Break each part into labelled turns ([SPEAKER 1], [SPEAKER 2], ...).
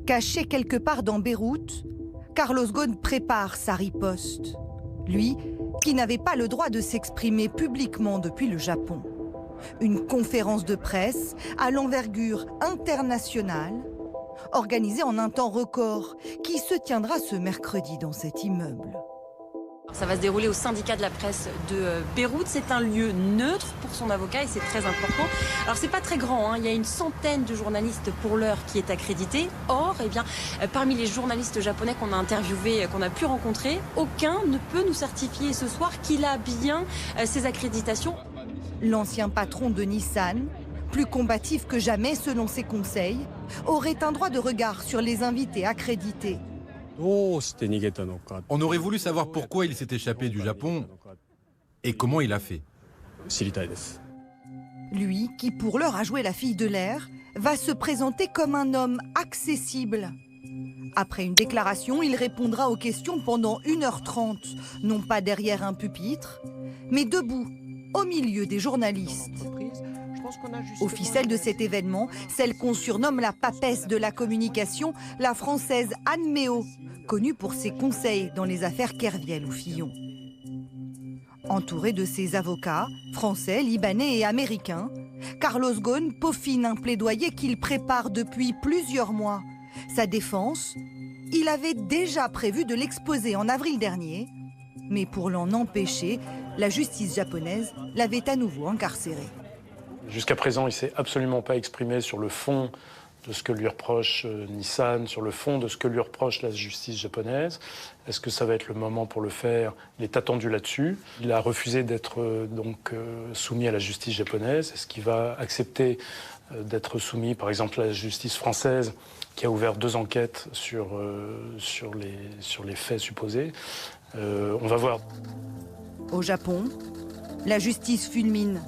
[SPEAKER 1] Caché quelque part dans Beyrouth, Carlos Ghosn prépare sa riposte. Lui, qui n'avait pas le droit de s'exprimer publiquement depuis le Japon. Une conférence de presse à l'envergure internationale, organisée en un temps record, qui se tiendra ce mercredi dans cet immeuble.
[SPEAKER 2] Ça va se dérouler au syndicat de la presse de Beyrouth. C'est un lieu neutre pour son avocat et c'est très important. Alors c'est pas très grand, hein. Il y a une centaine de journalistes pour l'heure qui est accrédité. Or, parmi les journalistes japonais qu'on a interviewés, qu'on a pu rencontrer, aucun ne peut nous certifier ce soir qu'il a bien ses accréditations.
[SPEAKER 1] L'ancien patron de Nissan, plus combatif que jamais selon ses conseils, aurait un droit de regard sur les invités accrédités.
[SPEAKER 3] On aurait voulu savoir pourquoi il s'est échappé du Japon et comment il a fait.
[SPEAKER 1] Lui, qui pour l'heure a joué la fille de l'air, va se présenter comme un homme accessible. Après une déclaration, il répondra aux questions pendant 1h30, non pas derrière un pupitre, mais debout, au milieu des journalistes. Au ficelle de cet événement, celle qu'on surnomme la papesse de la communication, la française Anne Méot, connue pour ses conseils dans les affaires Kerviel ou Fillon. Entouré de ses avocats, français, libanais et américains, Carlos Ghosn peaufine un plaidoyer qu'il prépare depuis plusieurs mois. Sa défense, il avait déjà prévu de l'exposer en avril dernier, mais pour l'en empêcher, la justice japonaise l'avait à nouveau incarcéré.
[SPEAKER 4] Jusqu'à présent, il ne s'est absolument pas exprimé sur le fond de ce que lui reproche Nissan, sur le fond de ce que lui reproche la justice japonaise. Est-ce que ça va être le moment pour le faire? Il est attendu là-dessus. Il a refusé d'être soumis à la justice japonaise. Est-ce qu'il va accepter d'être soumis, par exemple, à la justice française, qui a ouvert 2 enquêtes sur les faits supposés? On va voir.
[SPEAKER 1] Au Japon, la justice fulmine.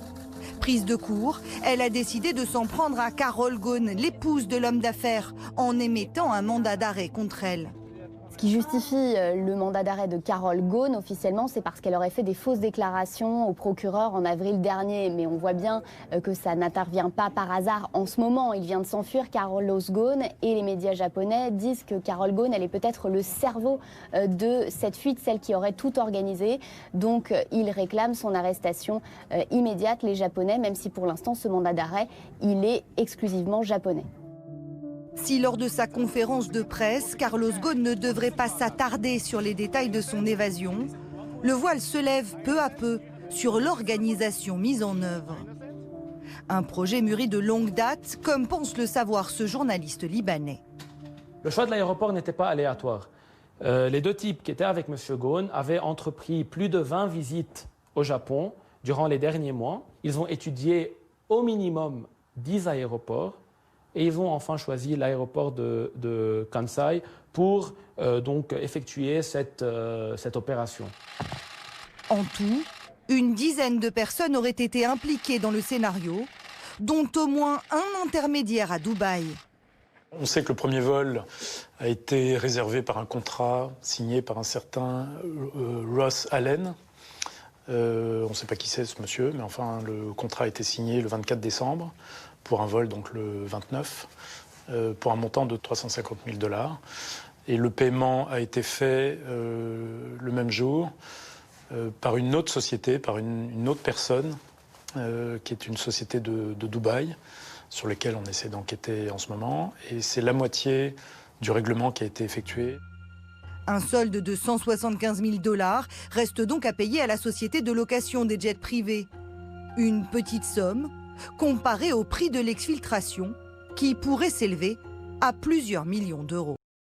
[SPEAKER 1] Prise de court, elle a décidé de s'en prendre à Carol Ghosn, l'épouse de l'homme d'affaires, en émettant un mandat d'arrêt contre elle.
[SPEAKER 5] Ce qui justifie le mandat d'arrêt de Carol Ghosn officiellement, c'est parce qu'elle aurait fait des fausses déclarations au procureur en avril dernier. Mais on voit bien que ça n'intervient pas par hasard en ce moment. Il vient de s'enfuir, Carlos Ghosn, et les médias japonais disent que Carol Ghosn, elle est peut-être le cerveau de cette fuite, celle qui aurait tout organisé. Donc ils réclament son arrestation immédiate, les Japonais, même si pour l'instant ce mandat d'arrêt, il est exclusivement japonais.
[SPEAKER 1] Si lors de sa conférence de presse, Carlos Ghosn ne devrait pas s'attarder sur les détails de son évasion, le voile se lève peu à peu sur l'organisation mise en œuvre. Un projet mûri de longue date, comme pense le savoir ce journaliste libanais.
[SPEAKER 6] Le choix de l'aéroport n'était pas aléatoire. Les 2 types qui étaient avec M. Ghosn avaient entrepris plus de 20 visites au Japon durant les derniers mois. Ils ont étudié au minimum 10 aéroports. Et ils ont enfin choisi l'aéroport de Kansai pour donc effectuer cette opération.
[SPEAKER 1] En tout, une dizaine de personnes auraient été impliquées dans le scénario, dont au moins un intermédiaire à Dubaï.
[SPEAKER 4] On sait que le premier vol a été réservé par un contrat signé par un certain Ross Allen. On ne sait pas qui c'est ce monsieur, mais enfin le contrat a été signé le 24 décembre. Pour un vol donc le 29, pour un montant de 350 000 $. Et le paiement a été fait le même jour par une autre société, par une autre personne, qui est une société de Dubaï, sur laquelle on essaie d'enquêter en ce moment. Et c'est la moitié du règlement qui a été effectué.
[SPEAKER 1] Un solde de 175 000 $ reste donc à payer à la société de location des jets privés. Une petite somme comparée au prix de l'exfiltration, qui pourrait s'élever à plusieurs millions d'euros.